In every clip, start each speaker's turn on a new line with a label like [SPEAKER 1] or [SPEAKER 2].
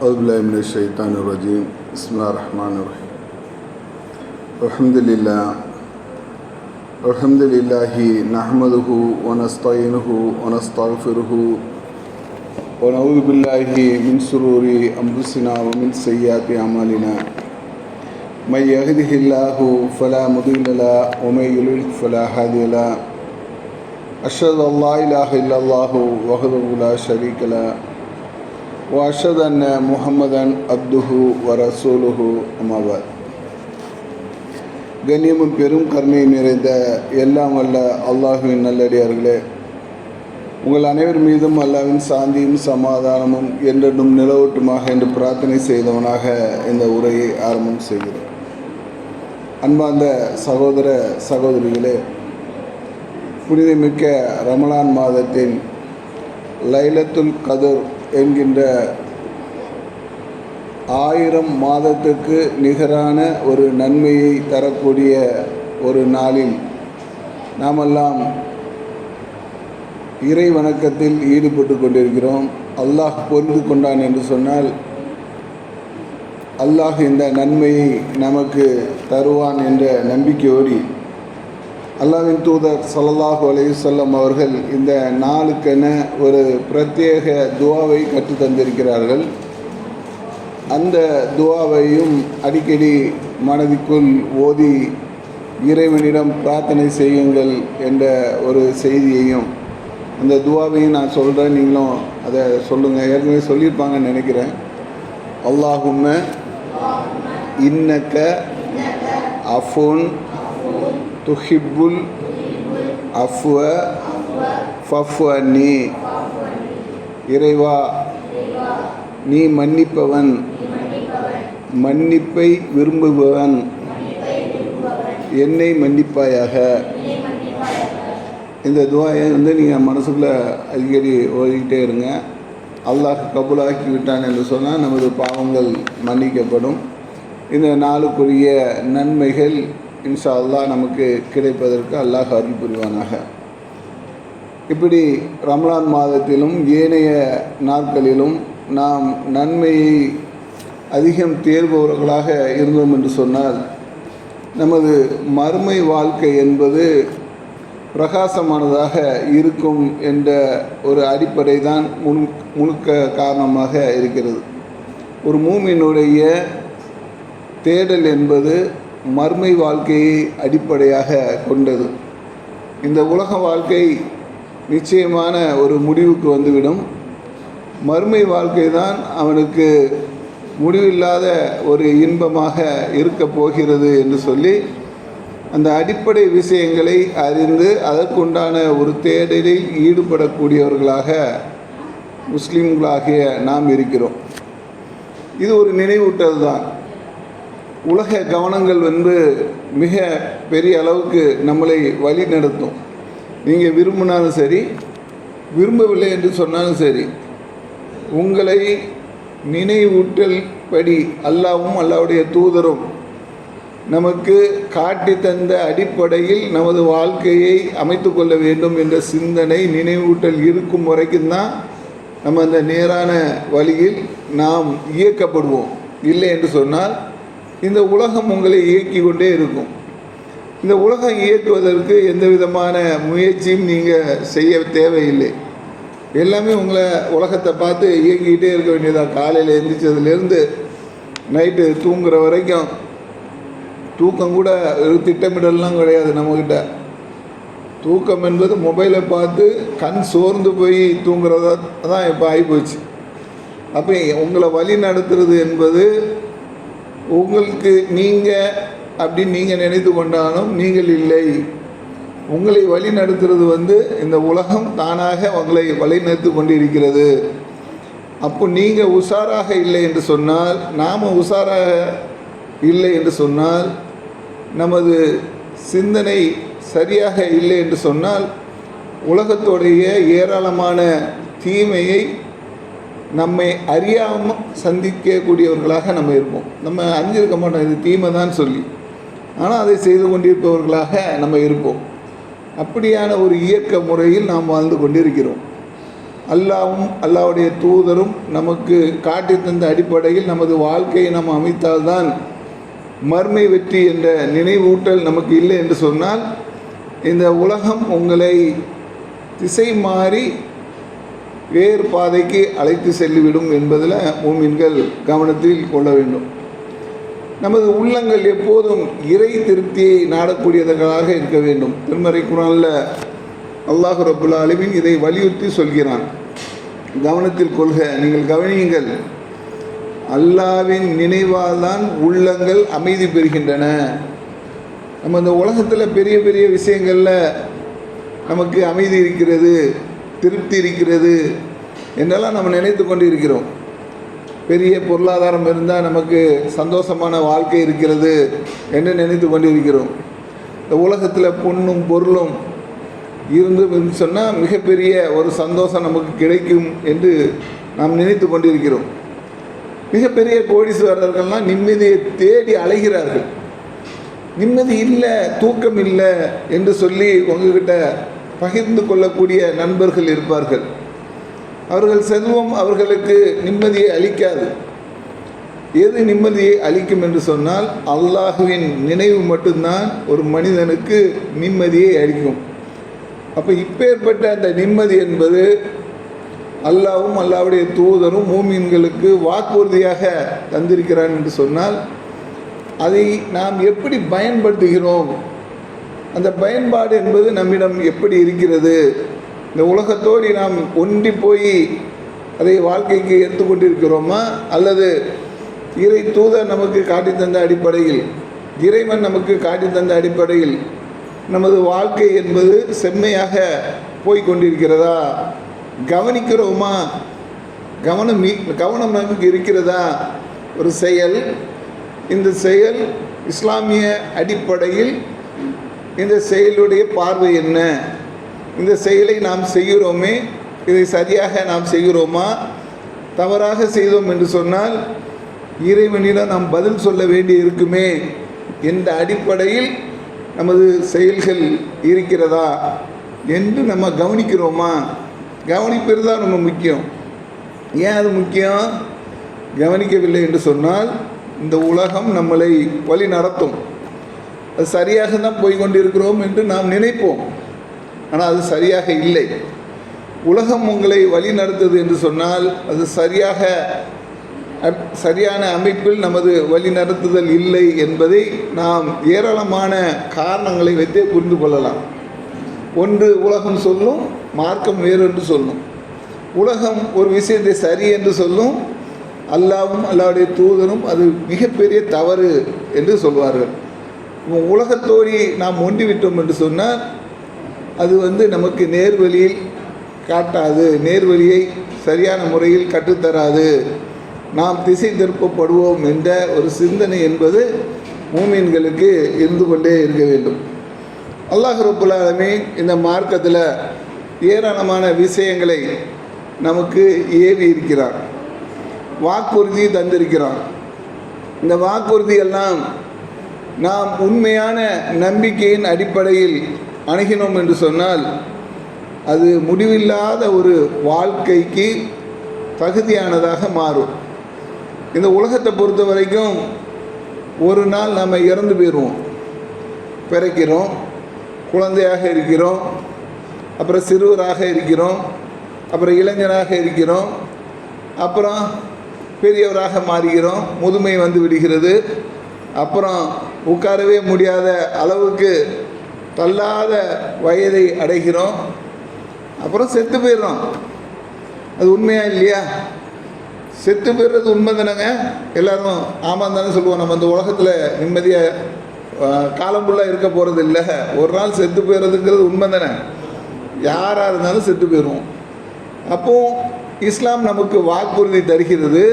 [SPEAKER 1] أعوذ بالله من الشيطان الرجيم. بسم الله الرحمن الرحيم. الحمد لله نحمده ونستعينه ونستغفره ونعوذ بالله من شرور أنفسنا ومن سيئات أعمالنا. من يهده الله فلا مضل له ومن يضلل فلا هادي له. أشهد أن لا إله إلا الله وحده لا شريك له وأشهد أن محمدا عبده ورسوله. أما بعد. கண்ணியமும் பெரும் கருணை நிறைந்த எல்லாம் வல்ல அல்லாஹுவின் நல்லடியார்களே, உங்கள் அனைவர் மீதும் அல்லாஹ்வின் சாந்தியும் சமாதானமும் என்றென்றும் நிலவட்டுமாக என்று பிரார்த்தனை செய்தவனாக இந்த உரையை ஆரம்பம் செய்கிறேன். அன்பார்ந்த சகோதர சகோதரிகளே, புனிதமிக்க ரமலான் மாதத்தின் லைலத்துல் கத்ர் என்கின்ற 1000 மாதத்துக்கு நிகரான ஒரு நன்மையை தரக்கூடிய ஒரு நாளில் நாமெல்லாம் இறை வணக்கத்தில் ஈடுபட்டு கொண்டிருக்கிறோம். அல்லாஹ் பொருந்து கொண்டான் என்று சொன்னால் அல்லாஹ் இந்த நன்மையை நமக்கு தருவான் என்ற நம்பிக்கையோடு அல்லாஹ்வின் தூதர் ஸல்லல்லாஹு அலைஹி வஸல்லம் அவர்கள் இந்த நாளுக்கென ஒரு பிரத்யேக துஆவை கற்றுத் தந்திருக்கிறார்கள். அந்த துஆவையும் அடிக்கடி மனதிற்குள் ஓதி இறைவனிடம் பிரார்த்தனை செய்யுங்கள் என்ற ஒரு செய்தியையும் அந்த துஆவையும் நான் சொல்கிறேன், நீங்களும் அதை சொல்லுங்கள். ஏற்கனவே சொல்லியிருப்பாங்கன்னு நினைக்கிறேன். அல்லாஹும்ம இன்னக்க அஃபுன் துஹிப்புல் அஃப்வ ஃபஃபு அன்னி. இறைவா, நீ மன்னிப்பவன், மன்னிப்பை விரும்புபவன், என்னை மன்னிப்பாயாக. இந்த துஆயை நீங்கள் மனசுக்குள்ளே அடிக்கடி ஓதிக்கிட்டே இருங்க. அல்லாஹ் கபூலாக்கி விட்டான் என்று சொன்னால் நமது பாவங்கள் மன்னிக்கப்படும். இந்த நாளுக்குரிய நன்மைகள் இன்ஷா அல்லாஹ் நமக்கு கிடைப்பதற்கு அல்லாஹ் அருள் புரிவானாக. இப்படி ரமலான் மாதத்திலும் ஏனைய நாட்களிலும் நாம் நன்மையை அதிகம் தேர்பவர்களாக இருந்தோம் என்று சொன்னால் நமது மறுமை வாழ்க்கை என்பது பிரகாசமானதாக இருக்கும் என்ற ஒரு அடிப்படை தான் முழுக்க காரணமாக இருக்கிறது. ஒரு மூமினுடைய தேடல் என்பது மறுமை வாழ்க்கையை அடிப்படையாக கொண்டது. இந்த உலக வாழ்க்கை நிச்சயமான ஒரு முடிவுக்கு வந்துவிடும். மறுமை வாழ்க்கை தான் அவனுக்கு முடிவில்லாத ஒரு இன்பமாக இருக்கப் போகிறது என்று சொல்லி அந்த அடிப்படை விஷயங்களை அறிந்து அதற்குண்டான ஒரு தேடலில் ஈடுபடக்கூடியவர்களாக முஸ்லீம்களாகிய நாம் இருக்கிறோம். இது ஒரு நினைவூட்டல் தான். உலக கவனங்கள் மிக பெரிய அளவுக்கு நம்மளை வழி நடத்தும். நீங்கள் விரும்பினாலும் சரி, விரும்பவில்லை என்று சொன்னாலும் சரி, உங்களை நினைவூட்டல் படி அல்லாஹ்வும் அல்லாஹ்வுடைய தூதரும் நமக்கு காட்டி தந்த அடிப்படையில் நமது வாழ்க்கையை அமைத்து கொள்ள வேண்டும் என்ற சிந்தனை நினைவூட்டல் இருக்கும் வரைக்கும் தான் நம்ம அந்த நேரான வழியில் நாம் இயக்கப்படுவோம். இல்லை என்று சொன்னால் இந்த உலகம் உங்களை இயக்கி கொண்டே இருக்கும். இந்த உலகம் இயக்குவதற்கு எந்த விதமான முயற்சியும் நீங்கள் செய்ய தேவையில்லை. எல்லாமே உங்களை உலகத்தை பார்த்து இயங்கிக்கிட்டே இருக்க வேண்டியதான். காலையில் எழுந்திரிச்சதுலேருந்து நைட்டு தூங்குகிற வரைக்கும் தூக்கம் கூட ஒரு திட்டமிடலாம் கிடையாது நம்மக்கிட்ட. தூக்கம் என்பது மொபைலை பார்த்து கண் சோர்ந்து போய் தூங்குறதா தான் இப்போ ஆகிப்போச்சு. அப்போ உங்களை வழி நடத்துறது என்பது உங்களுக்கு நீங்கள் அப்படின்னு நீங்கள் நினைத்து கொண்டாலும் நீங்கள் இல்லை. உங்களை வழி நடத்துறது இந்த உலகம் தானாக உங்களை வழி நடத்தி கொண்டிருக்கிறது. அப்போ நீங்கள் உஷாராக இல்லை என்று சொன்னால், நாம் உஷாராக இல்லை என்று சொன்னால், நமது சிந்தனை சரியாக இல்லை என்று சொன்னால் உலகத்துடைய ஏராளமான தீமையை நம்மை அறியாமல் சந்திக்கக்கூடியவர்களாக நம்ம இருப்போம். நம்ம அறிஞ்சிருக்க மாட்டோம் இது தீமை தான் சொல்லி, ஆனால் அதை செய்து கொண்டிருப்பவர்களாக நம்ம இருப்போம். அப்படியான ஒரு இயக்க முறையில் நாம் வாழ்ந்து கொண்டிருக்கிறோம். அல்லாவும் அல்லாவுடைய தூதரும் நமக்கு காட்டி தந்த அடிப்படையில் நமது வாழ்க்கையை நாம் அமைத்தால்தான் மர்மை வெற்றி என்ற நினைவூட்டல் நமக்கு இல்லை என்று சொன்னால் இந்த உலகம் உங்களை திசை மாறி வேறு பாதைக்கு அழைத்து செல்லிவிடும் என்பதில் மூமின்கள் கவனத்தில் கொள்ள வேண்டும். நமது உள்ளங்கள் எப்போதும் இறை திருப்தியை நாடக்கூடியவர்களாக இருக்க வேண்டும். திருமறை குர்ஆனில் அல்லாஹ் ரப்புல் ஆலமீன் இதை வலியுறுத்தி சொல்கிறான். கவனத்தில் கொள்க, நீங்கள் கவனியுங்கள், அல்லாவின் நினைவால் தான் உள்ளங்கள் அமைதி பெறுகின்றன. நம்ம இந்த உலகத்தில் பெரிய பெரிய விஷயங்களில் நமக்கு அமைதி இருக்கிறது, திருப்தி இருக்கிறது என்றெல்லாம் நம்ம நினைத்து கொண்டு இருக்கிறோம். பெரிய பொருளாதாரம் இருந்தால் நமக்கு சந்தோஷமான வாழ்க்கை இருக்கிறது என்று நினைத்து கொண்டு இருக்கிறோம். இந்த உலகத்தில் பொண்ணும் பொருளும் இருந்து சொன்னால் மிகப்பெரிய ஒரு சந்தோஷம் நமக்கு கிடைக்கும் என்று நாம் நினைத்து கொண்டிருக்கிறோம். மிகப்பெரிய கோடீஸ்வரர்கள்லாம் நிம்மதியை தேடி அலைகிறார்கள். நிம்மதி இல்லை, தூக்கம் இல்லை என்று சொல்லி உங்ககிட்ட பகிர்ந்து கொள்ளக்கூடிய நண்பர்கள் இருப்பார்கள். அவர்கள் செல்வம் அவர்களுக்கு நிம்மதியை அளிக்காது. எது நிம்மதியை அளிக்கும் என்று சொன்னால் அல்லாஹுவின் நினைவு மட்டும்தான் ஒரு மனிதனுக்கு நிம்மதியை அளிக்கும். அப்போ இப்பேற்பட்ட அந்த நிம்மதி என்பது அல்லாவும் அல்லாவுடைய தூதரும் மூமின்களுக்கு வாக்குறுதியாக தந்திருக்கிறான் என்று சொன்னால் அதை நாம் எப்படி பயன்படுத்துகிறோம், அந்த பயன்பாடு என்பது நம்மிடம் எப்படி இருக்கிறது, இந்த உலகத்தோடு நாம் ஒன்றி போய் அதை வாழ்க்கைக்கு எடுத்துக்கொண்டிருக்கிறோமா, அல்லது இறை தூதர் நமக்கு காட்டி தந்த அடிப்படையில், இறைவன் நமக்கு காட்டி தந்த அடிப்படையில் நமது வாழ்க்கை என்பது செம்மையாக போய்கொண்டிருக்கிறதா, கவனிக்கிறோமா, கவனம் நமக்கு இருக்கிறதா. ஒரு செயல், இந்த செயல் இஸ்லாமிய அடிப்படையில் இந்த செயலுடைய பார்வை என்ன, இந்த செயலை நாம் செய்கிறோமே, இதை சரியாக நாம் செய்கிறோமா, தவறாக செய்தோம் என்று சொன்னால் இறைவனிடம் நாம் பதில் சொல்ல வேண்டி இருக்குமே என்ற அடிப்படையில் நமது செயல்கள் இருக்கிறதா என்று நம்ம கவனிக்கிறோமா. கவனிப்பது தான் ரொம்ப முக்கியம். ஏன் அது முக்கியம்? கவனிக்கவில்லை என்று சொன்னால் இந்த உலகம் நம்மளை வழி நடத்தும். அது சரியாக தான் போய்கொண்டிருக்கிறோம் என்று நாம் நினைப்போம், ஆனால் அது சரியாக இல்லை. உலகம் உங்களை வழி நடத்துது என்று சொன்னால் அது சரியான அமைப்பில் நமது வழி நடத்துதல் இல்லை என்பதை நாம் ஏராளமான காரணங்களை வைத்தே புரிந்து கொள்ளலாம். ஒன்று, உலகம் சொல்லும், மார்க்கம் வேறு என்று சொல்லும். உலகம் ஒரு விஷயத்தை சரி என்று சொல்லும், அல்லாவும் அல்லாவுடைய தூதரும் அது மிகப்பெரிய தவறு என்று சொல்வார்கள். உலகத்தோடி நாம் ஒன்றிவிட்டோம் என்று சொன்னால் அது நமக்கு நேர்வழியில் காட்டாது, நேர்வழியை சரியான முறையில் கற்றுத்தராது, நாம் திசை திருப்பப்படுவோம் என்ற ஒரு சிந்தனை என்பது மூமின்களுக்கு இருந்து கொண்டே இருக்க வேண்டும். அல்லாஹ் ரப்புல் ஆலமீன் இந்த மார்க்கத்தில் ஏராளமான விஷயங்களை நமக்கு ஏவி இருக்கிறார், வாக்குறுதி தந்திருக்கிறான். இந்த வாக்குறுதியெல்லாம் நாம் உண்மையான நம்பிக்கையின் அடிப்படையில் அணுகினோம் என்று சொன்னால் அது முடிவில்லாத ஒரு வாழ்க்கைக்கு தகுதியானதாக மாறும். இந்த உலகத்தை பொறுத்த வரைக்கும் ஒரு நாள் நம்ம இறந்து போயிடுவோம். பிறக்கிறோம், குழந்தையாக இருக்கிறோம், அப்புறம் சிறுவராக இருக்கிறோம், அப்புறம் இளைஞராக இருக்கிறோம், அப்புறம் பெரியவராக மாறுகிறோம், முதுமை வந்து விடுகிறது, அப்புறம் உட்காரவே முடியாத அளவுக்கு தள்ளாத வயதை அடைகிறோம், அப்புறம் செத்து போயிடுறோம். அது உண்மையா இல்லையா? செத்து போயிடுறது உண்மை தானேங்க. எல்லோரும் ஆமாம் தானே சொல்லுவோம். நம்ம இந்த உலகத்தில் நிம்மதியாக காலம் ஃபுல்லாக இருக்க போகிறது இல்லை, ஒரு நாள் செத்து போயிடுறதுங்கிறது உண்மை தானே. யாராக இருந்தாலும் செத்து போயிடுவோம். அப்போது இஸ்லாம் நமக்கு வாக்குறுதி தருகிறது,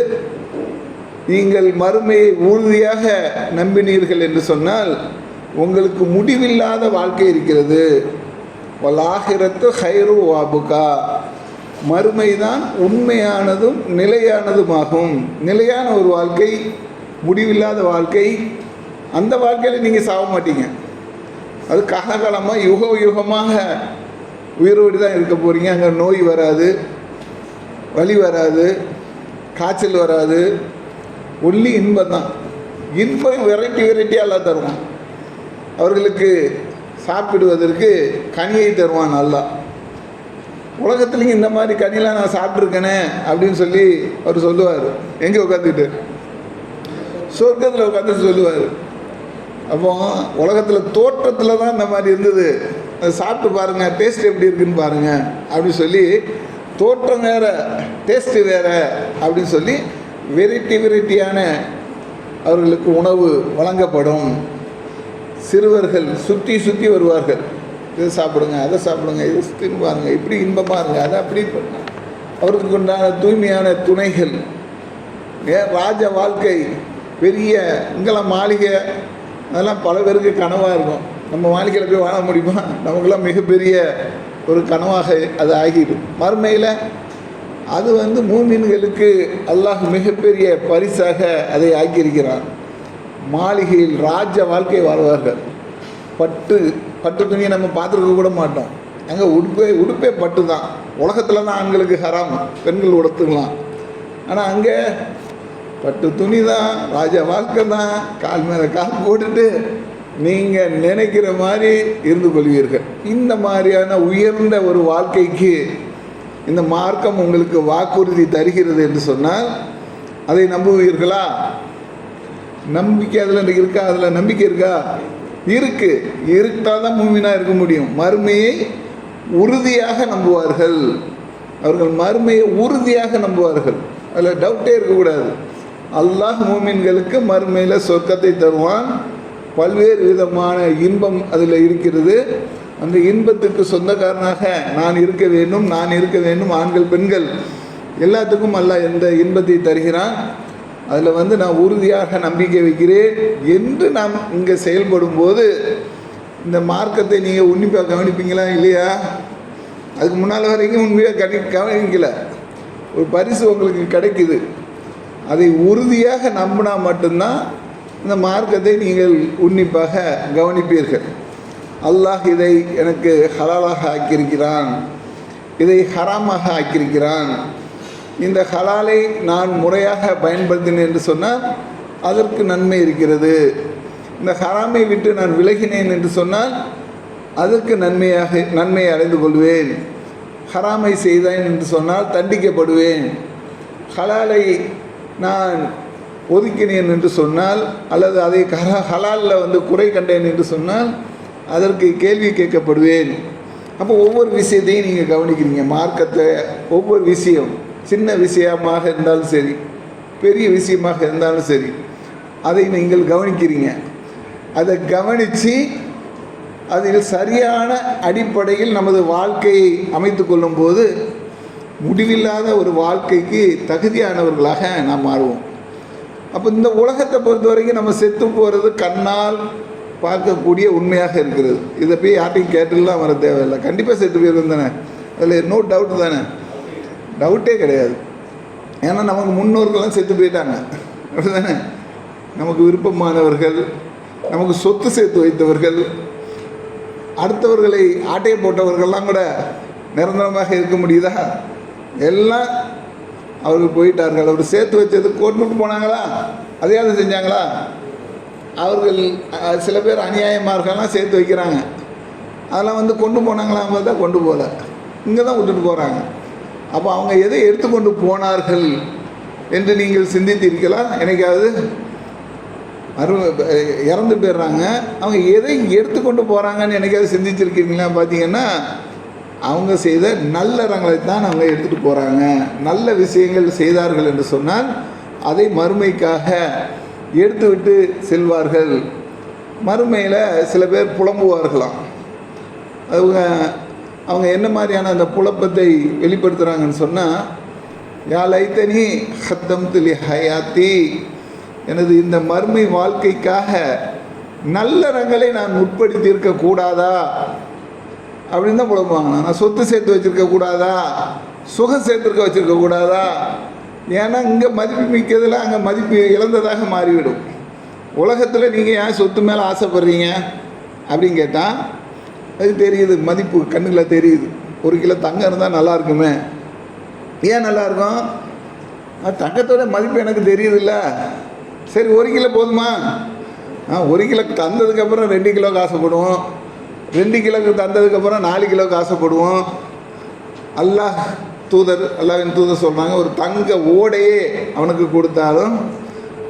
[SPEAKER 1] நீங்கள் மறுமையை உறுதியாக நம்பினீர்கள் என்று சொன்னால் உங்களுக்கு முடிவில்லாத வாழ்க்கை இருக்கிறது. வலாஹிரத்து ஹைரு வாபுகா, மறுமைதான் உண்மையானதும் நிலையானதுமாகும். நிலையான ஒரு வாழ்க்கை, முடிவில்லாத வாழ்க்கை. அந்த வாழ்க்கையில் நீங்கள் சாக மாட்டீங்க. அது காலகாலமாக யுகமாக உயிரோடு தான் இருக்க போகிறீங்க. அங்கே நோய் வராது, வலி வராது, காய்ச்சல் வராது, ஒன்லி இன்பம் தான். இன்பம் வெரைட்டியாக எல்லாம் தருவான். அவர்களுக்கு சாப்பிடுவதற்கு கனியை தருவான் நல்லா. உலகத்துலேயும் இந்த மாதிரி கனியெலாம் நான் சாப்பிட்ருக்கேனே அப்படின்னு சொல்லி அவர் சொல்லுவார். எங்கே உட்காந்துக்கிட்டு? சொர்க்கத்தில் உட்காந்துட்டு சொல்லுவார். அப்போ உலகத்தில் தோற்றத்தில் தான் இந்த மாதிரி இருந்தது, அதை சாப்பிட்டு பாருங்கள், டேஸ்ட் எப்படி இருக்குன்னு பாருங்கள் அப்படின்னு சொல்லி, தோற்றம் வேறு டேஸ்ட்டு வேறு அப்படின்னு சொல்லி வெரைட்டியான அவர்களுக்கு உணவு வழங்கப்படும். சிறுவர்கள் சுற்றி வருவார்கள். இதை சாப்பிடுங்க, அதை சாப்பிடுங்க, இதை சுற்றின்னு பாருங்கள், இப்படி இன்பமாக இருங்க, அதை அப்படி அவருக்கு உண்டான தூய்மையான துணைகள். ராஜ வாழ்க்கை, பெரிய இங்கெல்லாம் மாளிகை, அதெல்லாம் பல பேருக்கு கனவாக இருக்கும். நம்ம மாளிகையில் போய் வாழ முடியுமா? நமக்கெல்லாம் மிகப்பெரிய ஒரு கனவாக அது ஆகிடும். மறுமையில் அது மூமின்களுக்கு அல்லாஹ் மிகப்பெரிய பரிசாக அதை ஆக்கியிருக்கிறான். மாளிகையில் ராஜ வாழ்க்கை வாழ்வார்கள். பட்டு துணியை நம்ம பார்த்துருக்க கூட மாட்டோம். அங்கே உடுப்பே பட்டு தான். உலகத்தில் தான் ஆண்களுக்கு ஹராம், பெண்கள் உடுத்துக்கலாம். ஆனால் அங்கே பட்டு துணி தான், ராஜ வாழ்க்கை தான். கால் மேலே கால் போட்டுட்டு நீங்கள் நினைக்கிற மாதிரி இருந்து கொள்வீர்கள். இந்த மாதிரியான உயர்ந்த ஒரு வாழ்க்கைக்கு இந்த மார்க்கம் உங்களுக்கு வாக்குறுதி தருகிறது என்று சொன்னால் அதை நம்புவீர்களா? நம்பிக்கை அதில் இருக்கா? அதில் நம்பிக்கை இருக்கா? இருந்தால் தான் மூமினாக இருக்க முடியும். மறுமையை உறுதியாக நம்புவார்கள். அவர்கள் மறுமையை உறுதியாக நம்புவார்கள். அதில் டவுட்டே இருக்கக்கூடாது. அல்லாஹ் மூமின்களுக்கு மறுமையில் சொர்க்கத்தை தருவான். பல்வேறு விதமான இன்பம் அதில் இருக்கிறது. அந்த இன்பத்துக்கு சொந்தக்காரனாக நான் இருக்க வேண்டும். ஆண்கள் பெண்கள் எல்லாத்துக்கும் அல்லாஹ் எந்த இன்பத்தை தருகிறான். அதில் நான் உறுதியாக நம்பிக்கை வைக்கிறேன் என்று நாம் இங்கே செயல்படும் போது இந்த மார்க்கத்தை நீங்கள் உன்னிப்பாக கவனிப்பீங்களா இல்லையா? அதுக்கு முன்னால் வரைக்கும் உண்மையாக கவனிக்கல. ஒரு பரிசு உங்களுக்கு கிடைக்குது. அதை உறுதியாக நம்பினா மட்டும்தான் இந்த மார்க்கத்தை நீங்கள் உன்னிப்பாக கவனிப்பீர்கள். அல்லாஹ் இதை எனக்கு ஹலாலாக ஆக்கியிருக்கிறான், இதை ஹராமாக ஆக்கியிருக்கிறான். இந்த ஹலாலை நான் முறையாக பயன்படுத்தினேன் என்று சொன்னால் அதற்கு நன்மை இருக்கிறது. இந்த ஹராமை விட்டு நான் விலகினேன் என்று சொன்னால் அதற்கு நன்மையை அடைந்து கொள்வேன். ஹராமை செய்தேன் என்று சொன்னால் தண்டிக்கப்படுவேன். ஹலாலை நான் ஒதுக்கினேன் என்று சொன்னால் அல்லது அதை ஹலாலில் குறை கண்டேன் என்று சொன்னால் அதற்கு கேள்வி கேட்கப்படுவேன். அப்போ ஒவ்வொரு விஷயத்தையும் நீங்கள் கவனிக்கிறீங்க. மார்க்கத்தை ஒவ்வொரு விஷயம், சின்ன விஷயமாக இருந்தாலும் சரி, பெரிய விஷயமாக இருந்தாலும் சரி, அதை நீங்கள் கவனிக்கிறீங்க. அதை கவனித்து அதில் சரியான அடிப்படையில் நமது வாழ்க்கையை அமைத்து கொள்ளும்போது முடிவில்லாத ஒரு வாழ்க்கைக்கு தகுதியானவர்களாக நாம் மாறுவோம். அப்போ இந்த உலகத்தை பொறுத்த வரைக்கும் நம்ம செத்து போகிறது கண்ணால் பார்க்கக்கூடிய உண்மையாக இருக்கிறது. இதை போய் யார்ட்டையும் கேட்டுலாம் வர தேவையில்லை. கண்டிப்பாக செத்து போயிருந்தேன் தானே, அதில் நோ டவுட் தானே, டவுட்டே கிடையாது. ஏன்னா நமக்கு முன்னோர்கள்லாம் செத்து போயிட்டாங்க, அப்படி தானே? நமக்கு விருப்பமானவர்கள், நமக்கு சொத்து சேர்த்து வைத்தவர்கள், அடுத்தவர்களை ஆட்டையை போட்டவர்கள்லாம் கூட நிரந்தரமாக இருக்க முடியுதா? எல்லாம் அவர்கள் போயிட்டார்கள். அவர் சேர்த்து வச்சது கொண்டுட்டு போனாங்களா? அதையாவது செஞ்சாங்களா? அவர்கள் சில பேர் அநியாயமார்கள்லாம் சேர்த்து வைக்கிறாங்க, அதெல்லாம் கொண்டு போனாங்களா? பார்த்தா கொண்டு போகல, இங்கே தான் விட்டுட்டு போகிறாங்க. அப்போ அவங்க எதை எடுத்துக்கொண்டு போனார்கள் என்று நீங்கள் சிந்தித்தீர்களா? எனக்காவது இறந்து போயிடுறாங்க, அவங்க எதை எடுத்துக்கொண்டு போகிறாங்கன்னு எனக்காவது சிந்திச்சிருக்கீங்களா? பார்த்தீங்கன்னா அவங்க செய்த நல்லறங்களை தான் அவங்க எடுத்துகிட்டு போகிறாங்க. நல்ல விஷயங்கள் செய்தார்கள் என்று சொன்னால் அதை மறுமைக்காக எடுத்துவிட்டு செல்வார்கள். மறுமையில் சில பேர் புலம்புவார்களாம். அவங்க என்ன மாதிரியான அந்த புலப்பத்தை வெளிப்படுத்துகிறாங்கன்னு சொன்னால், யா லைத்தனி ஹத்தம்து லி ஹயாத்தி, எனது இந்த மறுமை வாழ்க்கைக்காக நல்லறங்களை நான் உட்படுத்தி இருக்கக்கூடாதா அப்படின்னு தான் புலம்புவாங்க. நான் சொத்து சேர்த்து வச்சுருக்க கூடாதா, சுகம் சேர்த்துருக்க வச்சுருக்க கூடாதா? ஏன்னா இங்கே மதிப்பு மிக்கதில் அங்கே மதிப்பு இழந்ததாக மாறிவிடும். உலகத்தில் நீங்கள் ஏன் சொத்து மேலே ஆசைப்படுறீங்க அப்படின்னு கேட்டால் அது தெரியுது, மதிப்பு கண்ணில் தெரியுது. 1 கிலோ தங்கம் இருந்தால் நல்லா இருக்குமே ஏன் நல்லாயிருக்கும்? தங்கத்தோட மதிப்பு எனக்கு தெரியுதுல்ல. சரி 1 கிலோ போதுமா? 1 கிலோ தந்ததுக்கப்புறம் 2 கிலோக்கு ஆசைப்படுவோம். 2 கிலோக்கு தந்ததுக்கப்புறம் 4 கிலோக்கு ஆசைப்படுவோம். அல்லாஹ்வின் தூதர் சொல்கிறாங்க, ஒரு தங்க ஓடையே அவனுக்கு கொடுத்தாலும்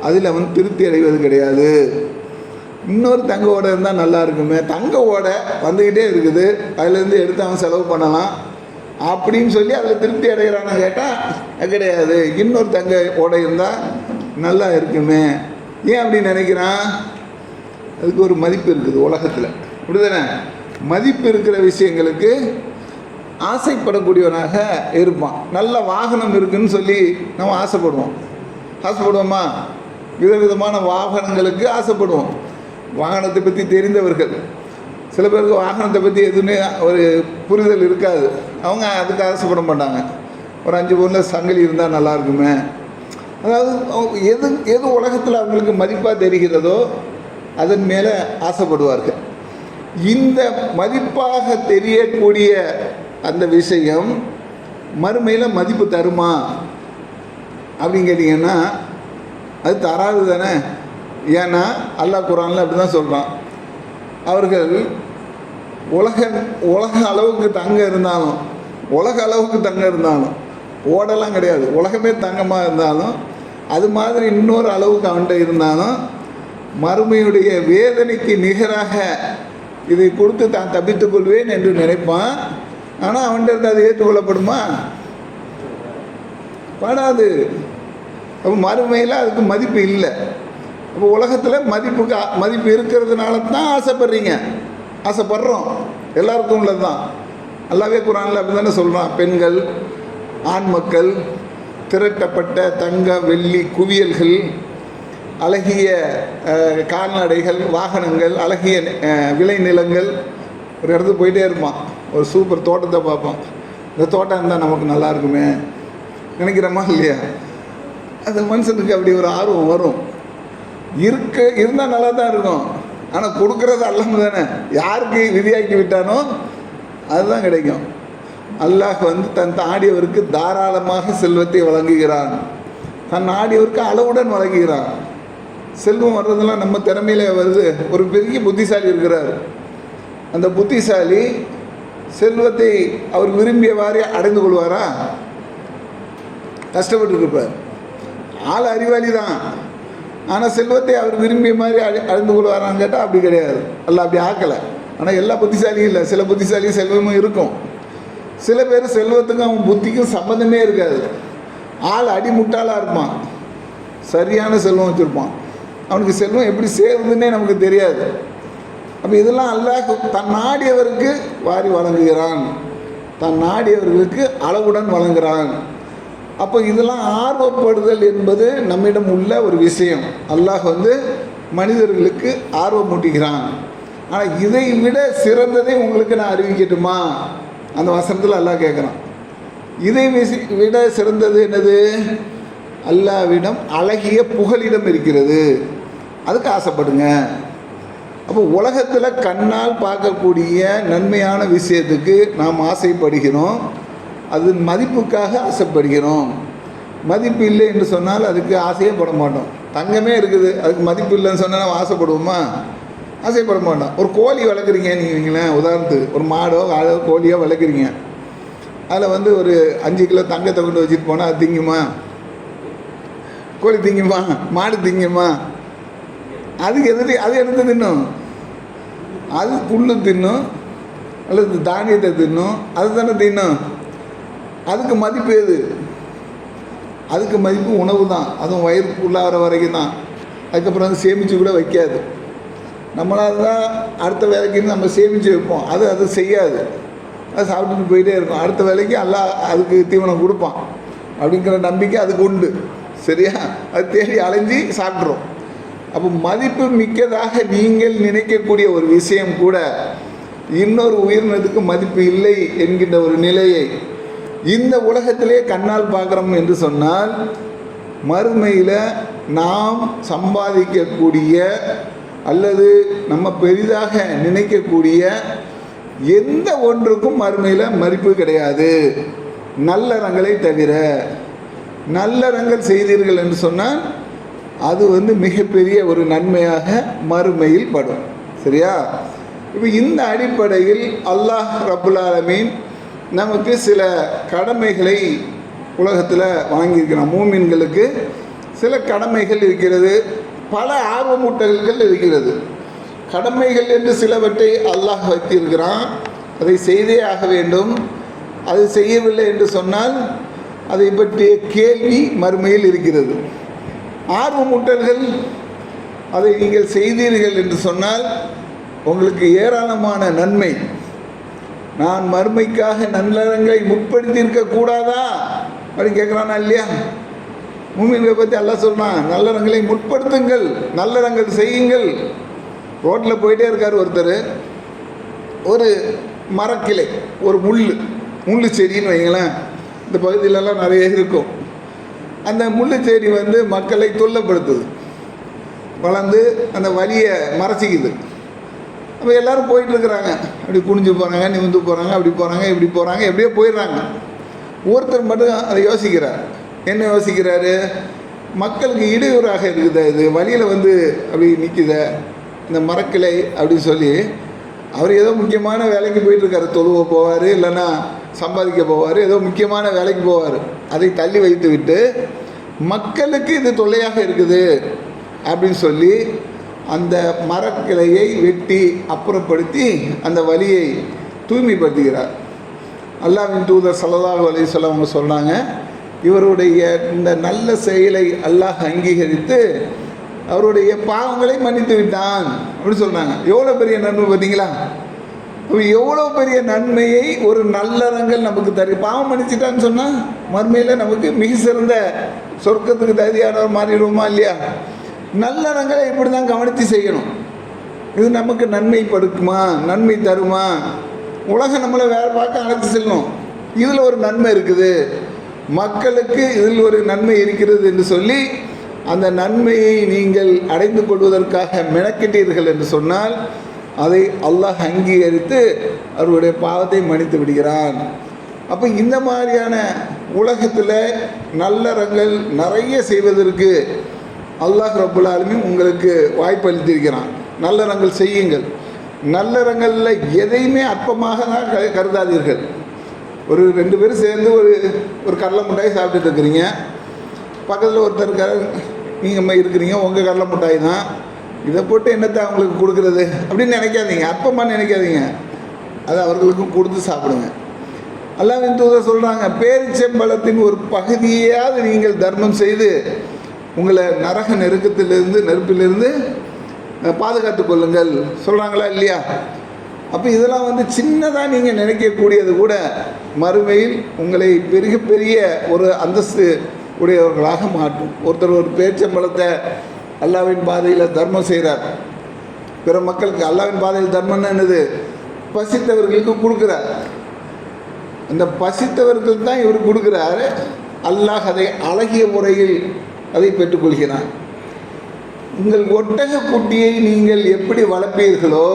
[SPEAKER 1] அதில் அவன் திருப்தி அடைவது கிடையாது. இன்னொரு தங்க ஓடை இருந்தால் நல்லா இருக்குமே, தங்க ஓடை வந்துக்கிட்டே இருக்குது, அதுலேருந்து எடுத்து அவன் செலவு பண்ணலாம் அப்படின்னு சொல்லி அதில் திருப்தி அடைகிறான்னு கேட்டால் கிடையாது. இன்னொரு தங்க ஓடை இருந்தால் நல்லா இருக்குமே, ஏன் அப்படின்னு நினைக்கிறான்? அதுக்கு ஒரு மதிப்பு இருக்குது உலகத்தில், அப்படிதானே? மதிப்பு இருக்கிற விஷயங்களுக்கு ஆசைப்படக்கூடியவனாக இருப்பான். நல்ல வாகனம் இருக்குதுன்னு சொல்லி நம்ம ஆசைப்படுவோமா? விதவிதமான வாகனங்களுக்கு ஆசைப்படுவோம். வாகனத்தை பற்றி தெரிந்தவர்கள், சில பேருக்கு வாகனத்தை பற்றி எதுவுமே ஒரு புரிதல் இருக்காது, அவங்க அதுக்கு ஆசைப்பட மாட்டாங்க. ஒரு 5 பவுனில் சங்கிலி இருந்தால் நல்லா இருக்குமே. அதாவது எது உலகத்தில் அவங்களுக்கு மதிப்பாக தெரிகிறதோ அதன் மேலே ஆசைப்படுவார்கள். இந்த மதிப்பாக தெரியக்கூடிய அந்த விஷயம் மறுமையில் மதிப்பு தருமா அப்படின்னு கேட்டிங்கன்னா அது தராது தானே. ஏன்னா அல்லாஹ் குர்ஆனில் அப்படி தான் சொல்கிறான், அவர்கள் உலக அளவுக்கு தங்கம் இருந்தாலும் ஓடெல்லாம் கிடையாது, உலகமே தங்கமாக இருந்தாலும் அது மாதிரி இன்னொரு அளவுக்கு அவன்கிட்ட இருந்தாலும் மறுமையுடைய வேதனைக்கு நிகராக இதை கொடுத்து தான் தப்பித்துக் கொள்வேன் என்று நினைப்பான். ஆனால் அவன்கிட்ட இருந்து அது ஏற்றுக்கொள்ளப்படுமா? படாது. அப்போ மறுமையில் அதுக்கு மதிப்பு இல்லை. அப்போ உலகத்தில் மதிப்பு இருக்கிறதுனால தான் ஆசைப்படுறோம், எல்லாருக்கும் உள்ளது தான். அல்லாஹ்வே குர்ஆனில் அப்படி தானே சொல்கிறான், பெண்கள், ஆண் மக்கள், திரட்டப்பட்ட தங்க வெள்ளி குவியல்கள், அழகிய கால்நடைகள், வாகனங்கள், அழகிய விளைநிலங்கள். ஒரு இடத்துக்கு போயிட்டே இருப்பான், ஒரு சூப்பர் தோட்டத்தை பார்ப்பான், இந்த தோட்டம் இருந்தால் நமக்கு நல்லா இருக்குமே நினைக்கிறோமா இல்லையா? அந்த மனுஷனுக்கு அப்படி ஒரு ஆர்வம் வரும். இருந்தால் நல்லா தான் இருக்கும், ஆனால் கொடுக்குறது அல்லாஹ் தானே. யாருக்கு விதியாக்கி விட்டானோ அதுதான் கிடைக்கும். அல்லாஹ் தன் நாடியவருக்கு தாராளமாக செல்வத்தை வழங்குகிறான், தன் நாடியவருக்கு அளவுடன் வழங்குகிறான். செல்வம் வர்றதெல்லாம் நம்ம திறமையிலே வருது. ஒரு பெரிய புத்திசாலி இருக்கிறார், அந்த புத்திசாலி செல்வத்தை அவர் விரும்பியவாறே அடைந்து கொள்வாரா? கஷ்டப்பட்டு இருப்பார். ஆள் அறிவாளி தான், ஆனால் செல்வத்தை அவர் விரும்பிய மாதிரி அடைந்து கொள்வாரான்னு கேட்டால் அப்படி கிடையாது. அல்ல அப்படி ஆக்கலை. ஆனால் எல்லா புத்திசாலியும் இல்லை, சில புத்திசாலியும் செல்வமும் இருக்கும். சில பேர் செல்வத்துக்கும் அவன் புத்திக்கும் சம்மந்தமே இருக்காது. ஆள் அடிமுட்டாளாக இருப்பான், சரியான செல்வம் வச்சுருப்பான், அவனுக்கு செல்வம் எப்படி சேருதுன்னே நமக்கு தெரியாது. அப்போ இதெல்லாம் அல்லாஹ் தன் நாடியவருக்கு வாரி வழங்குகிறான், தன் நாடியவர்களுக்கு அளவுடன் வழங்குகிறான். அப்போ இதெல்லாம் ஆர்வப்படுதல் என்பது நம்மிடம் உள்ள ஒரு விஷயம். அல்லாஹ் மனிதர்களுக்கு ஆர்வமூட்டுகிறான். ஆனால் இதை விட சிறந்ததை உங்களுக்கு நான் அறிவிக்கட்டுமா? அந்த வசனத்தில் அல்லாஹ் கேட்குறான். இதை விட சிறந்தது என்னது? அல்லாஹ்விடம் அழகிய புகலிடம் இருக்கிறது, அதுக்கு ஆசைப்படுங்க. அப்போ உலகத்தில் கண்ணால் பார்க்கக்கூடிய நன்மையான விஷயத்துக்கு நாம் ஆசைப்படுகிறோம், அது மதிப்புக்காக ஆசைப்படுகிறோம். மதிப்பு இல்லை என்று சொன்னால் அதுக்கு ஆசையே பட மாட்டோம். தங்கமே இருக்குது, அதுக்கு மதிப்பு இல்லைன்னு சொன்னால் நம்ம ஆசைப்படுவோமா? ஆசைப்பட மாட்டோம். ஒரு கோழி வளர்க்குறீங்க நீங்களேன், உதாரணத்துக்கு ஒரு மாடோ ஆடோ கோழியோ வளர்க்குறீங்க, அதில் ஒரு 5 கிலோ தங்கத்தை கொண்டு வச்சுட்டு போனால் அது திங்குமா? கோழி திங்குமா? மாடு திங்குமா? அதுக்கு அது எடுத்து தின்னும், அது புல்லு தின்னும் அல்லது தானியத்தை தின்னும், அது தானே தின்னும். அதுக்கு மதிப்பு எது? அதுக்கு மதிப்பு உணவு தான், அதுவும் வயிறுக்குள்ளாகிற வரைக்கும் தான். அதுக்கப்புறம் சேமித்து கூட வைக்காது. நம்மளால் தான் அடுத்த வேலைக்குன்னு நம்ம சேமித்து வைப்போம், அது செய்யாது, அது சாப்பிட்டுட்டு போயிட்டே இருக்கும். அடுத்த வேலைக்கு எல்லாம் அதுக்கு தீவனம் கொடுப்பான் அப்படிங்கிற நம்பிக்கை அதுக்கு உண்டு, சரியா? அது தேடி அலைஞ்சி சாப்பிட்றோம். அப்போ மதிப்பு மிக்கதாக நீங்கள் நினைக்கக்கூடிய ஒரு விஷயம் கூட இன்னொரு உயிரினத்துக்கு மதிப்பு இல்லை என்கின்ற ஒரு நிலையை இந்த உலகத்திலே கண்ணால் பார்க்குறோம் என்று சொன்னால், மறுமையில் நாம் சம்பாதிக்கக்கூடிய அல்லது நம்ம பெரிதாக நினைக்கக்கூடிய எந்த ஒன்றுக்கும் மறுமையில் மதிப்பு கிடையாது. நல்லறங்களை தவிர. நல்லறங்கள் செய்தீர்கள் என்று சொன்னால் அது மிகப்பெரிய ஒரு நன்மையாக மறுமையில் படும். சரியா? இப்போ இந்த அடிப்படையில் அல்லாஹ் ரப்புல் ஆலமீன் நமக்கு சில கடமைகளை உலகத்தில் வாங்கியிருக்கிறான். மூமின்களுக்கு சில கடமைகள் இருக்கிறது, பல ஆர்வமூட்டல்கள் இருக்கிறது. கடமைகள் என்று சிலவற்றை அல்லாஹ் வைத்திருக்கிறான், அதை செய்தே ஆக வேண்டும். அது செய்யவில்லை என்று சொன்னால் அதை பற்றிய கேள்வி மறுமையில் இருக்கிறது. ஆர்வமூட்டல்கள், அதை நீங்கள் செய்தீர்கள் என்று சொன்னால் உங்களுக்கு ஏராளமான நன்மை. நான் மறுமைக்காக நல்லறங்களை முற்படுத்தியிருக்க கூடாதா அப்படின்னு கேட்குறானா இல்லையா? மூமின்களை பற்றி அல்லாஹ் சொல்கிறான், நல்லறங்களை முற்படுத்துங்கள், நல்லறங்கள் செய்யுங்கள். ரோட்டில் போயிட்டே இருக்கார் ஒருத்தர், ஒரு மரக்கிளை, ஒரு முள்ளு செடின்னு வைங்களேன், இந்த பகுதியிலலாம் நிறைய இருக்கும். அந்த முள்ளு செடி மக்களை தொல்லைப்படுத்துது, வளர்ந்து அந்த வலியை மறைச்சிக்குது. அப்போ எல்லோரும் போயிட்டுருக்குறாங்க, அப்படி குனிஞ்சு போகிறாங்க, நிமிந்து போகிறாங்க, அப்படி போகிறாங்க, இப்படி போகிறாங்க, எப்படியோ போயிடுறாங்க. ஒருத்தர் மட்டும் அதை யோசிக்கிறார். என்ன யோசிக்கிறாரு? மக்களுக்கு இடையூறாக இருக்குதா, இது வழியில் அப்படி நிற்குத இந்த மரக்கிளை அப்படின்னு சொல்லி அவர் ஏதோ முக்கியமான வேலைக்கு போயிட்டுருக்காரு. தொழுவ போவார், இல்லைன்னா சம்பாதிக்க போவார், ஏதோ முக்கியமான வேலைக்கு போவார். அதை தள்ளி வைத்து விட்டு மக்களுக்கு இது தொல்லையாக இருக்குது அப்படின்னு சொல்லி அந்த மரக்கிளையை வெட்டி அப்புறப்படுத்தி அந்த வழியை தூய்மைப்படுத்துகிறார். அல்லாஹ்வின் தூதர் ஸல்லல்லாஹு அலைஹி வஸல்லம் அவங்க சொன்னாங்க, இவருடைய இந்த நல்ல செயலை அல்லாஹ் அங்கீகரித்து அவருடைய பாவங்களை மன்னித்து விட்டான் அப்படின்னு சொல்கிறாங்க. எவ்வளோ பெரிய நன்மை பார்த்தீங்களா? எவ்வளோ பெரிய நன்மையை ஒரு நல்லறங்கள் நமக்கு தரும். பாவம் மன்னிச்சிட்டான்னு சொன்னால் மறுமையில் நமக்கு மிக சிறந்த சொர்க்கத்துக்கு தகுதியானவர் மாறிடுவோமா இல்லையா? நல்லறங்களை இப்படி தான் கவனித்து செய்யணும். இது நமக்கு நன்மை படுக்குமா, நன்மை தருமா? உலகம் நம்மளை வேறு பார்க்க அழைச்சி செல்லணும். இதில் ஒரு நன்மை இருக்குது, மக்களுக்கு இதில் ஒரு நன்மை இருக்கிறது என்று சொல்லி அந்த நன்மையை நீங்கள் அடைந்து கொள்வதற்காக மெனக்கிட்டீர்கள் என்று சொன்னால் அதை அல்லாஹ் அங்கீகரித்து அவருடைய பாவத்தை மன்னித்து விடுகிறான். அப்போ இந்த மாதிரியான உலகத்தில் நல்லறங்கள் நிறைய செய்வதற்கு அல்லாஹ் ரப்புல் ஆலமீன் உங்களுக்கு வாய்ப்பு அளித்திருக்கிறான். நல்லறங்கள் செய்யுங்கள். நல்லறங்களில் எதையுமே அற்பமாக தான் கருதாதீர்கள். ஒரு 2 பேரும் சேர்ந்து ஒரு கடலை மிட்டாய் சாப்பிட்டுட்டு இருக்கிறீங்க, பக்கத்தில் ஒருத்தர் நீங்கள் இருக்கிறீங்க, உங்கள் கடலை மிட்டாய் தான், இதை போட்டு என்னத்தை அவங்களுக்கு கொடுக்குறது அப்படின்னு நினைக்காதீங்க, அற்பமாக நினைக்காதீங்க. அதை அவர்களுக்கும் கொடுத்து சாப்பிடுங்க. அல்லாஹ்வின் தூதர் சொல்கிறாங்க, பேரிச்சம்பழத்தின் ஒரு பகுதியாவது நீங்கள் தர்மம் செய்து உங்களை நரக நெருப்பிலிருந்து பாதுகாத்து கொள்ளுங்கள் சொல்கிறாங்களா இல்லையா? அப்போ இதெல்லாம் சின்னதாக நீங்கள் நினைக்கக்கூடியது கூட மறுமையில் உங்களை பெரிய ஒரு அந்தஸ்து உடையவர்களாக மாற்றும். ஒருத்தர் ஒரு பேரிச்சம்பழத்தை அல்லாஹ்வின் பாதையில் தர்மம் செய்கிறார், பிற மக்களுக்கு. அல்லாஹ்வின் பாதையில் தர்மம்னு என்னது? பசித்தவர்களுக்கு கொடுக்குறார். அந்த பசித்தவர்கள் தான் இவர் கொடுக்குறாரு. அல்லாஹ் அதை அழகிய முறையில் அதை பெற்றுக்கொள்கிறான். உங்கள் ஒட்டக குட்டியை நீங்கள் எப்படி வளர்ப்பீர்களோ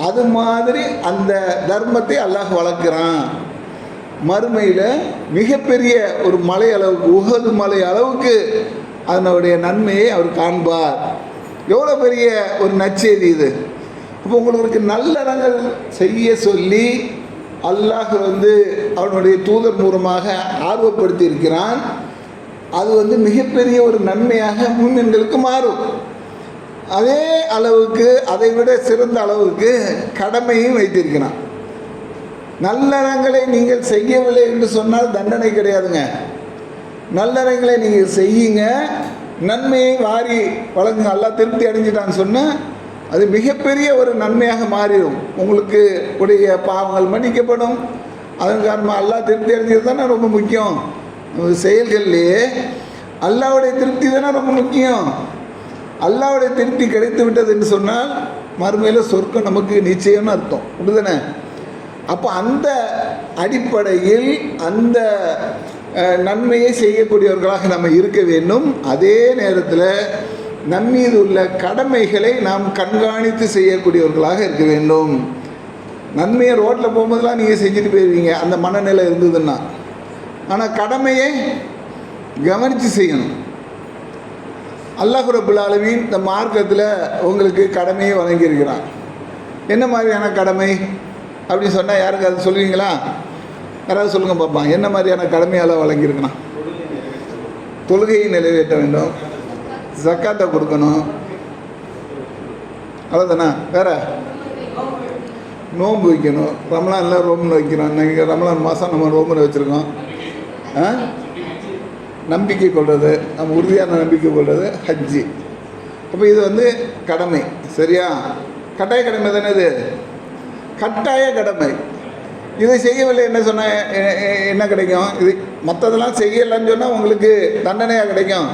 [SPEAKER 1] அது மாதிரி அந்த தர்மத்தை அல்லாஹ் வளர்க்குறான். மறுமையில் மிகப்பெரிய ஒரு மலை அளவுக்கு, உஹது மலை அளவுக்கு அதனுடைய நன்மையை அவர் காண்பார். எவ்வளோ பெரிய ஒரு நற்செய்தி இது! அப்போ உங்களுக்கு நல்லறங்கள் செய்ய சொல்லி அல்லாஹ் அவனுடைய தூதர் மூலமாக ஆர்வப்படுத்தி இருக்கிறான். அது மிகப்பெரிய ஒரு நன்மையாக மூமின்களுக்கு மாறும். அதே அளவுக்கு, அதை விட சிறந்த அளவுக்கு கடமையும் வைத்திருக்கிறான். நல்லறங்களை நீங்கள் செய்யவில்லை என்று சொன்னால் தண்டனை கிடையாதுங்க. நல்லறங்களை நீங்கள் செய்யுங்க, நன்மையை வாரி வழங்குங்க. அல்லாஹ் திருப்தி அடைஞ்சிட்டான்னு சொன்னால் அது மிகப்பெரிய ஒரு நன்மையாக மாறிடும். உங்களுக்கு உடைய பாவங்கள் மன்னிக்கப்படும். அதன் காரணமாக அல்லாஹ் திருப்தி அடைஞ்சது தானே ரொம்ப முக்கியம். செயல்கள்லேயே அல்லாஹ்வுடைய திருப்தி தானே ரொம்ப முக்கியம். அல்லாஹ்வுடைய திருப்தி கிடைத்து விட்டது என்று சொன்னால் மறுமையில் சொர்க்கம் நமக்கு நிச்சயம்னு அர்த்தம், அப்படிதானே? அப்போ அந்த அடிப்படையில் அந்த நன்மையை செய்யக்கூடியவர்களாக நம்ம இருக்க வேண்டும். அதே நேரத்தில் நம்மீது உள்ள கடமைகளை நாம் கண்காணித்து செய்யக்கூடியவர்களாக இருக்க வேண்டும். நன்மையை ரோட்டில் போகும்போதெல்லாம் நீங்கள் செஞ்சுட்டு போயிருவீங்க, அந்த மனநிலை இருந்ததுன்னா ஆனால் கடமையை கவனித்து செய்யணும். அல்லாஹ் ரப்புல் ஆலமீன் இந்த மார்க்கத்தில் உங்களுக்கு கடமையை வழங்கியிருக்கிறான். என்ன மாதிரியான கடமை அப்படின்னு சொன்னால் யாருக்கு அது சொல்லுவீங்களா? யாராவது சொல்லுங்கள் பார்ப்பான். என்ன மாதிரியான கடமையால் வழங்கியிருக்கிறான்? தொழுகையை நிறைவேற்ற வேண்டும், ஜக்காத்தை கொடுக்கணும், அவ்வளோதானே. வேற நோன்பு வைக்கணும். ரமலானில் ரோம்பில் வைக்கிறோம். இன்றைக்கி ரமலான் மாதம் நம்ம ரோம்பில் வச்சுருக்கோம். நம்பிக்கை கொள்வது, நம்ம உறுதியான நம்பிக்கை கொள்வது ஹஜ்ஜி. அப்போ இது கடமை. சரியா? கட்டாய கடமை தானே இது, கட்டாய கடமை. இதை செய்யவில்லை என்ன சொன்னால் என்ன கிடைக்கும்? இது மற்றதெல்லாம் செய்யலைன்னு சொன்னால் உங்களுக்கு தண்டனையாக கிடைக்கும்.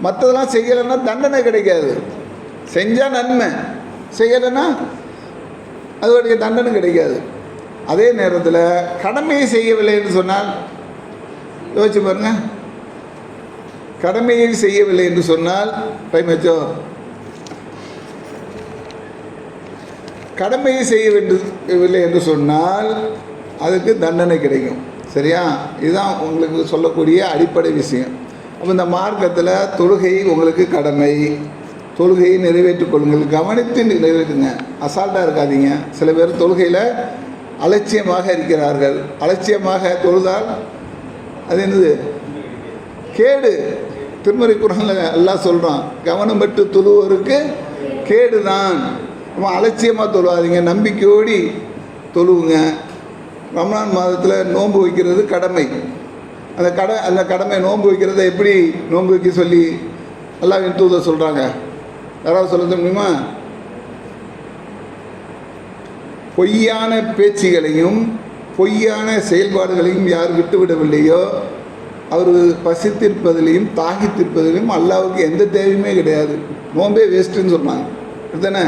[SPEAKER 1] மற்றதெல்லாம் செய்யலைன்னா தண்டனை கிடைக்காது. செஞ்சால் நன்மை, செய்யலைன்னா அதோடைய தண்டனை கிடைக்காது. அதே நேரத்தில் கடமையை செய்யவில்லைன்னு சொன்னால் யோசிச்சு பாருங்க. கடமையை செய்யவில்லை என்று சொன்னால் டைம் வச்சோ, கடமையை செய்யவில்லை என்று சொன்னால் அதுக்கு தண்டனை கிடைக்கும். சரியா? இதுதான் உங்களுக்கு சொல்லக்கூடிய அடிப்படை விஷயம். அப்போ இந்த மார்க்கத்தில் தொழுகை உங்களுக்கு கடமை. தொழுகையை நிறைவேற்றிக் கொள்ளுங்கள், கவனித்து நிறைவேற்றுங்க, அசால்ட்டாக இருக்காதீங்க. சில பேர் தொழுகையில் அலட்சியமாக இருக்கிறார்கள். அலட்சியமாக தொழுதால் அது என்னது? கேடு. திருமறை குர்ஆனில் அல்லாஹ் சொல்கிறான், கவனம் பெற்று தொழுவோருக்கு கேடு தான். நம்ம அலட்சியமாக தொழுவாதீங்க, நம்பிக்கையோடி தொழுவுங்க. ரமலான் மாதத்தில் நோன்பு வைக்கிறது கடமை. அந்த கடமை நோன்பு வைக்கிறத எப்படி நோன்பு வைக்க சொல்லி அல்லாஹ்வின் தூதர் சொல்கிறாங்க? யாராவது சொல்ல முடியுமா? பொய்யான பேச்சுகளையும் பொய்யான செயல்பாடுகளையும் யார் விட்டுவிடவில்லையோ அவர் பசித்திருப்பதிலையும் தாகித்திருப்பதிலையும் அல்லாஹ்வுக்கு எந்த தேவையுமே கிடையாது. நோன்பே வேஸ்ட்டுன்னு சொன்னாங்க. அதுதானே?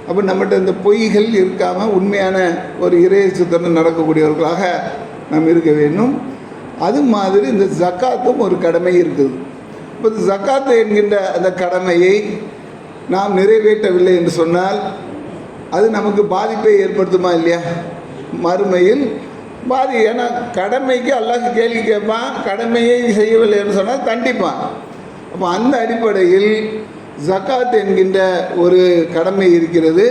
[SPEAKER 1] அப்போ நம்மகிட்ட இந்த பொய்கள் இருக்காமல் உண்மையான ஒரு இறைச்சித்தனம் நடக்கக்கூடியவர்களாக நாம் இருக்க வேண்டும். அது மாதிரி இந்த ஜக்காத்தும் ஒரு கடமை இருக்குது. இப்போ ஜக்காத்து என்கின்ற அந்த கடமையை நாம் நிறைவேற்றவில்லை என்று சொன்னால் அது நமக்கு பாதிப்பை ஏற்படுத்துமா இல்லையா? மறுமையில் பாதி. ஏன்னா கடமைக்கு அல்லாஹ் கேள்வி கேட்பான், கடமையை செய்யவில்லை என்று சொன்னால் தண்டிப்பான். அப்போ அந்த அடிப்படையில் ஜக்காத் என்கின்ற ஒரு கடமை இருக்கிறது.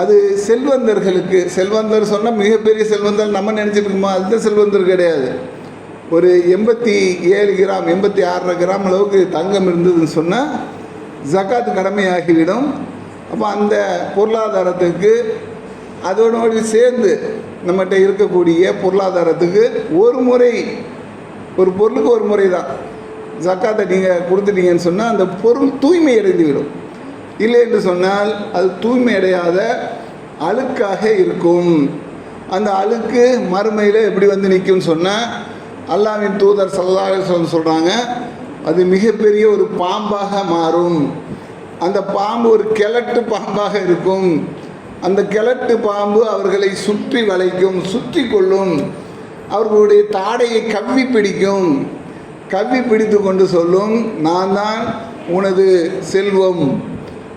[SPEAKER 1] அது செல்வந்தர்களுக்கு, செல்வந்தர் சொன்னால் மிகப்பெரிய செல்வந்தர் நம்ம நினச்சிட்டு இருக்கோமா? அந்த செல்வந்தர் கிடையாது. ஒரு 87 கிராம் 86 கிராம் அளவுக்கு தங்கம் இருந்ததுன்னு சொன்னால் ஜக்காத்து கடமையாகிவிடும். அப்போ அந்த பொருளாதாரத்துக்கு அதோடு சேர்ந்து நம்மகிட்ட இருக்கக்கூடிய பொருளாதாரத்துக்கு ஒரு முறை, ஒரு பொருளுக்கு ஒரு முறை தான் ஜக்காத்தை நீங்கள் கொடுத்துட்டீங்கன்னு சொன்னால் அந்த பொருள் தூய்மை அடைந்துவிடும். இல்லை என்று சொன்னால் அது தூய்மை அடையாத அழுக்காக இருக்கும். அந்த அழுக்கு மறுமையில் எப்படி நிற்கும்னு சொன்னால் அல்லாஹ்வின் தூதர் ஸல்லல்லாஹு அலைஹி வஸல்லம் சொல்கிறாங்க, அது மிகப்பெரிய ஒரு பாம்பாக மாறும். அந்த பாம்பு ஒரு கிழட்டு பாம்பாக இருக்கும். அந்த கிழட்டு பாம்பு அவர்களை சுற்றி வளைக்கும், சுற்றி கொள்ளும். அவர்களுடைய தாடையை கவ்வி பிடிக்கும். கவ்வி பிடித்து கொண்டு சொல்லும், நான் தான் உனது செல்வம்,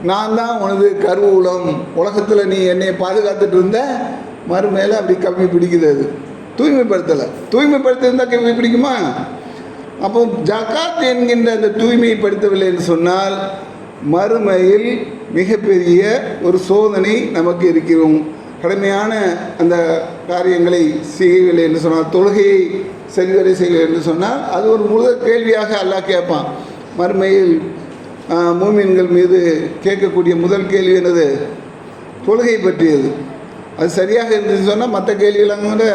[SPEAKER 1] நான் தான் உனது கருவூலம், உலகத்தில் நீ என்னை பாதுகாத்துட்டு இருந்த மறுமையில் அப்படி கவ்வி பிடிக்குது. அது தூய்மைப்படுத்தலை. தூய்மைப்படுத்திருந்தால் கவ்வி பிடிக்குமா? அப்போ ஜகாத் என்கின்ற அந்த தூய்மைப்படுத்தவில்லை என்று சொன்னால் மறுமையில் மிகப்பெரிய ஒரு சோதனை நமக்கு இருக்கிறோம். கடுமையான அந்த காரியங்களை செய்யவில்லை என்று சொன்னால், தொழுகையை சரிவரை செய்யவில்லை என்று சொன்னால் அது ஒரு முதல் கேள்வியாக அல்லாஹ் கேட்பான். மறுமையில் மூமின்கள் மீது கேட்கக்கூடிய முதல் கேள்வி என்னது? தொழுகை பற்றியது. அது சரியாக இருந்துச்சு சொன்னால் மற்ற கேள்வியெல்லாம் கூட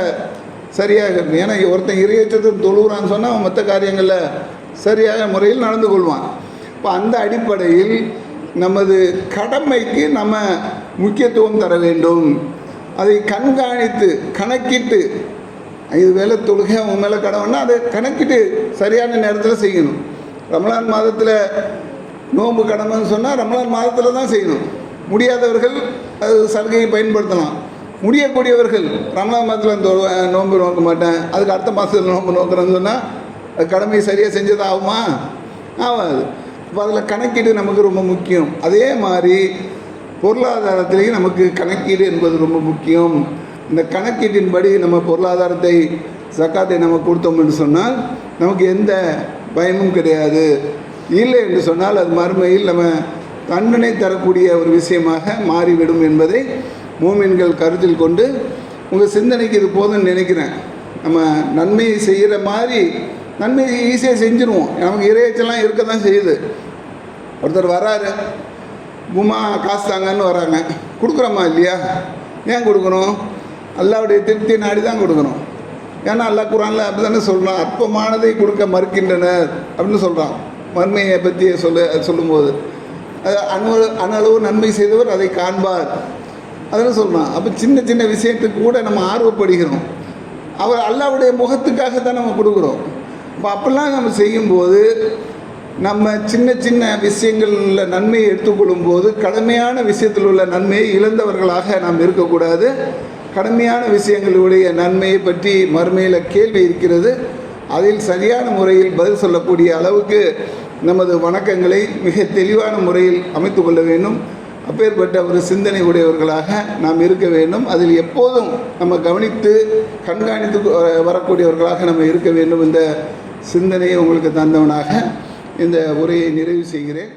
[SPEAKER 1] சரியாக இருக்கும். ஏன்னா ஒருத்தன் இறையச்சத்தை தொழுகிறான்னு சொன்னால் அவன் மற்ற காரியங்களில் சரியாக முறையில் நடந்து கொள்வான். இப்போ அந்த அடிப்படையில் நமது கடமைக்கு நம்ம முக்கியத்துவம் தர வேண்டும். அதை கண்காணித்து கணக்கிட்டு, இது வேலை தொழுகை அவங்க மேலே கடமைன்னா அதை கணக்கிட்டு சரியான நேரத்தில் செய்யணும். ரமலான் மாதத்தில் நோன்பு கடமைன்னு சொன்னால் ரமலான் மாதத்தில் தான் செய்யணும். முடியாதவர்கள் அது சலுகையை பயன்படுத்தலாம். முடியக்கூடியவர்கள் ரமலான் மாதத்தில் நோன்பு நோக்க மாட்டேன், அதுக்கு அடுத்த மாதத்தில் நோன்பு நோக்கிறேன்னு சொன்னால் அது கடமையை சரியாக செஞ்சது ஆகுமா? ஆகாது. இப்போ அதில் கணக்கீடு நமக்கு ரொம்ப முக்கியம். அதே மாதிரி பொருளாதாரத்திலேயும் நமக்கு கணக்கீடு என்பது ரொம்ப முக்கியம். இந்த கணக்கீட்டின்படி நம்ம பொருளாதாரத்தை ஜக்காத்தை நம்ம கொடுத்தோம் என்று சொன்னால் நமக்கு எந்த பயமும் கிடையாது. இல்லை என்று சொன்னால் அது மறுமையில் நம்ம தண்டனை தரக்கூடிய ஒரு விஷயமாக மாறிவிடும் என்பதை மூமின்கள் கருத்தில் கொண்டு உங்கள் சிந்தனைக்கு இது போதும்னு நினைக்கிறேன். நம்ம நன்மையை செய்கிற மாதிரி நன்மையை ஈஸியாக செஞ்சுருவோம். நமக்கு இறையச்செல்லாம் இருக்க தான் செய்யுது. ஒருத்தர் வராரு, பூமா காசு தாங்கன்னு வராங்க, கொடுக்குறோமா இல்லையா? ஏன் கொடுக்கணும்? அல்லாவுடைய திருப்தியை நாடி தான் கொடுக்கணும். ஏன்னா அல்லாஹ் குர்ஆனில் அப்படி தானே சொல்கிறான், அற்பமானதை கொடுக்க மறுக்கின்றனர் அப்படின்னு சொல்கிறான். மறுமையை பற்றி சொல்லும்போது அணளவு நன்மை செய்தவர் அதை காண்பார் அதெல்லாம் சொல்கிறான். அப்போ சின்ன சின்ன விஷயத்துக்கு கூட நம்ம ஆர்வப்படுகிறோம். அவர் அல்லாவுடைய முகத்துக்காக தான் நம்ம கொடுக்குறோம். அப்போ அப்படிலாம் நம்ம செய்யும்போது நம்ம சின்ன சின்ன விஷயங்களில் நன்மையை எடுத்துக்கொள்ளும் போது கடமையான விஷயத்தில் உள்ள நன்மையை இழந்தவர்களாக நாம் இருக்கக்கூடாது. கடமையான விஷயங்களுடைய நன்மையை பற்றி மறுமையில் கேள்வி இருக்கிறது. அதில் சரியான முறையில் பதில் சொல்லக்கூடிய அளவுக்கு நமது வணக்கங்களை மிக தெளிவான முறையில் அமைத்து கொள்ள வேண்டும். அப்பேற்பட்ட ஒரு சிந்தனை உடையவர்களாக நாம் இருக்க வேண்டும். அதில் எப்போதும் நம்ம கவனித்து கண்காணித்து வரக்கூடியவர்களாக நம்ம இருக்க வேண்டும். இந்த சிந்தனையை உங்களுக்கு தந்தவனாக இந்த உரையை நிறைவு செய்கிறேன்.